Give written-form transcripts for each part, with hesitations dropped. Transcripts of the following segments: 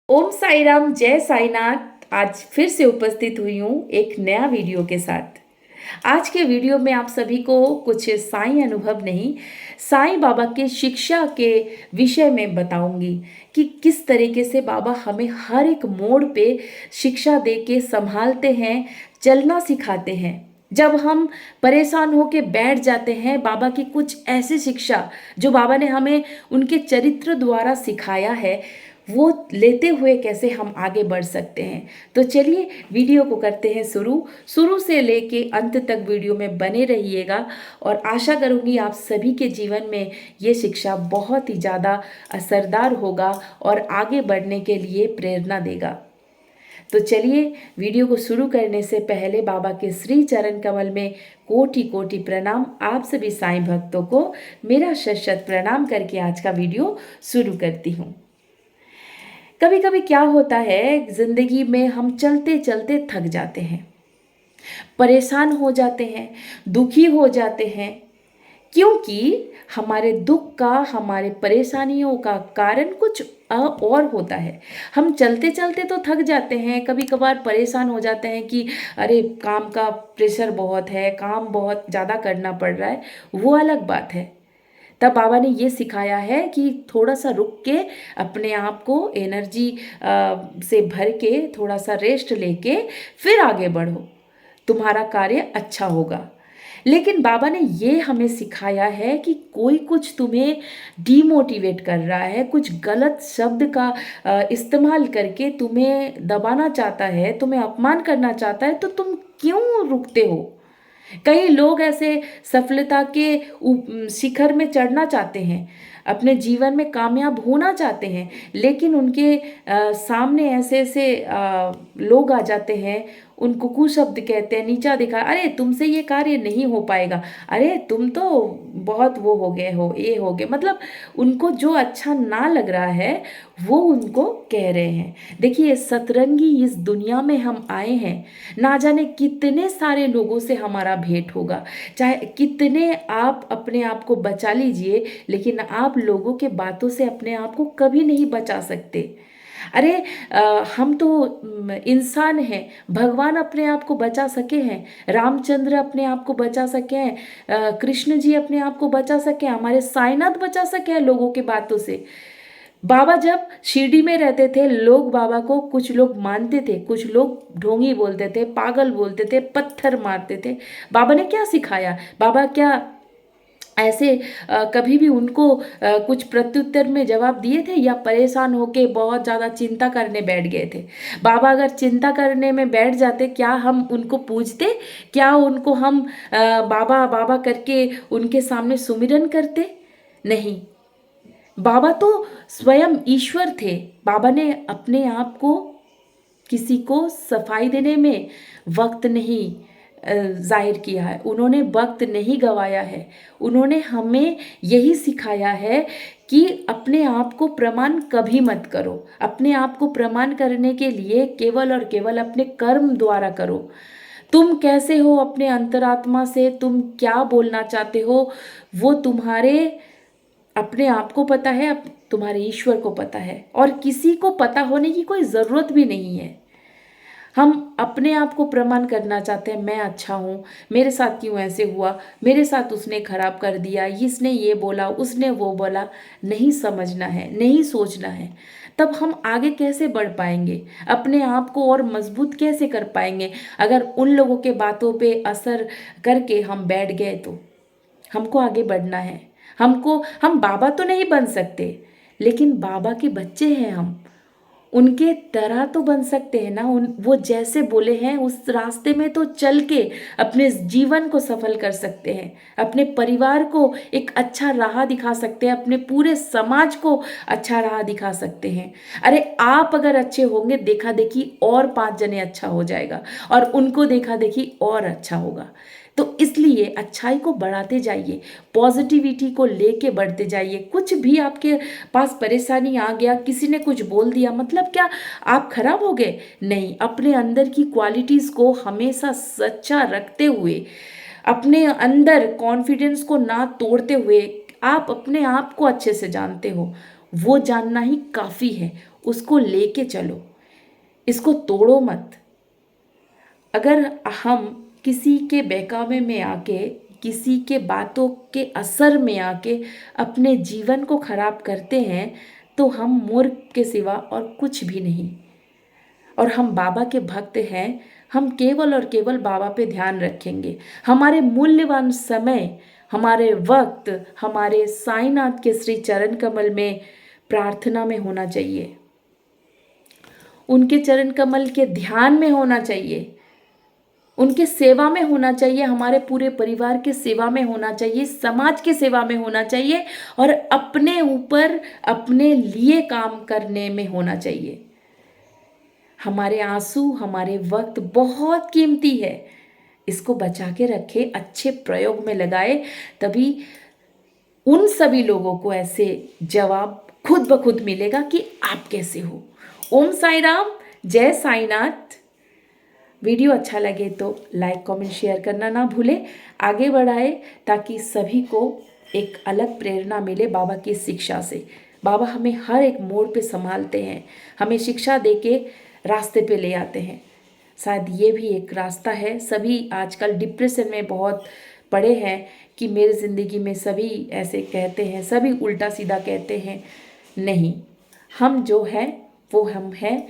ओम साई राम, जय साईनाथ। आज फिर से उपस्थित हुई हूँ एक नया वीडियो के साथ। आज के वीडियो में आप सभी को कुछ साईं अनुभव नहीं, साईं बाबा के शिक्षा के विषय में बताऊंगी कि किस तरीके से बाबा हमें हर एक मोड़ पे शिक्षा दे के संभालते हैं, चलना सिखाते हैं। जब हम परेशान होके बैठ जाते हैं, बाबा की कुछ ऐसी शिक्षा जो बाबा ने हमें उनके चरित्र द्वारा सिखाया है, वो लेते हुए कैसे हम आगे बढ़ सकते हैं। तो चलिए वीडियो को करते हैं शुरू। शुरू से लेके अंत तक वीडियो में बने रहिएगा और आशा करूँगी आप सभी के जीवन में ये शिक्षा बहुत ही ज़्यादा असरदार होगा और आगे बढ़ने के लिए प्रेरणा देगा। तो चलिए वीडियो को शुरू करने से पहले बाबा के श्री चरण कमल में कोटि कोटि प्रणाम। आप सभी साईं भक्तों को मेरा शत शत प्रणाम करके आज का वीडियो शुरू करती हूँ। कभी कभी क्या होता है, जिंदगी में हम चलते चलते थक जाते हैं, परेशान हो जाते हैं, दुखी हो जाते हैं, क्योंकि हमारे दुख का, हमारे परेशानियों का कारण कुछ और होता है। हम चलते चलते तो थक जाते हैं, कभी कभार परेशान हो जाते हैं कि अरे काम का प्रेशर बहुत है, काम बहुत ज़्यादा करना पड़ रहा है, वो अलग बात है। तब बाबा ने ये सिखाया है कि थोड़ा सा रुक के अपने आप को एनर्जी से भर के थोड़ा सा रेस्ट लेके फिर आगे बढ़ो, तुम्हारा कार्य अच्छा होगा। लेकिन बाबा ने ये हमें सिखाया है कि कोई कुछ तुम्हें डीमोटिवेट कर रहा है, कुछ गलत शब्द का इस्तेमाल करके तुम्हें दबाना चाहता है, तुम्हें अपमान करना चाहता है, तो तुम क्यों रुकते हो। कई लोग ऐसे सफलता के शिखर में चढ़ना चाहते हैं, अपने जीवन में कामयाब होना चाहते हैं, लेकिन उनके सामने ऐसे ऐसे लोग आ जाते हैं, उनको कुशब्द कहते हैं, नीचा दिखा, अरे तुमसे ये कार्य नहीं हो पाएगा, अरे तुम तो बहुत वो हो गए हो, ये हो गए, मतलब उनको जो अच्छा ना लग रहा है वो उनको कह रहे हैं। देखिए, सतरंगी इस दुनिया में हम आए हैं, ना जाने कितने सारे लोगों से हमारा भेंट होगा, चाहे कितने आप अपने आप को बचा लीजिए, लेकिन आप लोगों के बातों से अपने आप को कभी नहीं बचा सकते। अरे हम तो इंसान हैं, भगवान अपने आप को बचा सके हैं, रामचंद्र अपने आप को बचा सके हैं, कृष्ण जी अपने आप को बचा सके हैं, हमारे साईनाथ बचा सके हैं लोगों के बातों से। बाबा जब शिरडी में रहते थे, लोग बाबा को, कुछ लोग मानते थे, कुछ लोग ढोंगी बोलते थे, पागल बोलते थे, पत्थर मारते थे। बाबा ने क्या सिखाया, बाबा क्या ऐसे कभी भी उनको कुछ प्रत्युत्तर में जवाब दिए थे, या परेशान होके बहुत ज़्यादा चिंता करने बैठ गए थे। बाबा अगर चिंता करने में बैठ जाते, क्या हम उनको पूजते, क्या उनको हम बाबा बाबा करके उनके सामने सुमिरन करते? नहीं। बाबा तो स्वयं ईश्वर थे। बाबा ने अपने आप को, किसी को सफाई देने में वक्त नहीं जाहिर किया है, उन्होंने वक्त नहीं गवाया है। उन्होंने हमें यही सिखाया है कि अपने आप को प्रमाण कभी मत करो। अपने आप को प्रमाण करने के लिए केवल और केवल अपने कर्म द्वारा करो। तुम कैसे हो अपने अंतरात्मा से, तुम क्या बोलना चाहते हो, वो तुम्हारे अपने आप को पता है, तुम्हारे ईश्वर को पता है, और किसी को पता होने की कोई ज़रूरत भी नहीं है। हम अपने आप को प्रमाण करना चाहते हैं, मैं अच्छा हूँ, मेरे साथ क्यों ऐसे हुआ, मेरे साथ उसने खराब कर दिया, इसने ये बोला, उसने वो बोला। नहीं समझना है, नहीं सोचना है। तब हम आगे कैसे बढ़ पाएंगे, अपने आप को और मजबूत कैसे कर पाएंगे, अगर उन लोगों के बातों पे असर करके हम बैठ गए तो। हमको आगे बढ़ना है। हम बाबा तो नहीं बन सकते, लेकिन बाबा के बच्चे हैं हम, उनके तरह तो बन सकते हैं ना। वो जैसे बोले हैं उस रास्ते में तो चल के अपने जीवन को सफल कर सकते हैं, अपने परिवार को एक अच्छा राह दिखा सकते हैं, अपने पूरे समाज को अच्छा राह दिखा सकते हैं। अरे आप अगर अच्छे होंगे, देखा देखी और 5 जने अच्छा हो जाएगा, और उनको देखा देखी और अच्छा होगा। तो इसलिए अच्छाई को बढ़ाते जाइए, पॉजिटिविटी को लेके बढ़ते जाइए। कुछ भी आपके पास परेशानी आ गया, किसी ने कुछ बोल दिया, मतलब क्या आप खराब हो गए? नहीं, अपने अंदर की क्वालिटीज़ को हमेशा सच्चा रखते हुए, अपने अंदर कॉन्फिडेंस को ना तोड़ते हुए, आप अपने आप को अच्छे से जानते हो, वो जानना ही काफ़ी है। उसको लेके चलो, इसको तोड़ो मत। अगर हम किसी के बहकावे में आके, किसी के बातों के असर में आके अपने जीवन को खराब करते हैं तो हम मूर्ख के सिवा और कुछ भी नहीं। और हम बाबा के भक्त हैं, हम केवल और केवल बाबा पे ध्यान रखेंगे। हमारे मूल्यवान समय, हमारे वक्त हमारे साईनाथ के श्री चरण कमल में प्रार्थना में होना चाहिए, उनके चरण कमल के ध्यान में होना चाहिए, उनके सेवा में होना चाहिए, हमारे पूरे परिवार के सेवा में होना चाहिए, समाज के सेवा में होना चाहिए और अपने ऊपर अपने लिए काम करने में होना चाहिए। हमारे आंसू, हमारे वक्त बहुत कीमती है, इसको बचा के रखे, अच्छे प्रयोग में लगाए, तभी उन सभी लोगों को ऐसे जवाब खुद ब खुद मिलेगा कि आप कैसे हो। ओम साई राम, जय साईनाथ। वीडियो अच्छा लगे तो लाइक कमेंट शेयर करना ना भूलें, आगे बढ़ाए ताकि सभी को एक अलग प्रेरणा मिले बाबा की शिक्षा से। बाबा हमें हर एक मोड़ पे संभालते हैं, हमें शिक्षा दे के रास्ते पे ले आते हैं। शायद ये भी एक रास्ता है। सभी आजकल डिप्रेशन में बहुत पड़े हैं कि मेरी ज़िंदगी में सभी ऐसे कहते हैं, सभी उल्टा सीधा कहते हैं। नहीं, हम जो है वो हम हैं,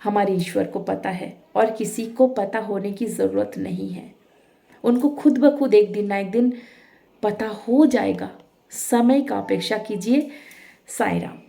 हमारे ईश्वर को पता है और किसी को पता होने की ज़रूरत नहीं है। उनको खुद ब खुद एक दिन ना एक दिन पता हो जाएगा। समय का अपेक्षा कीजिए। साई राम।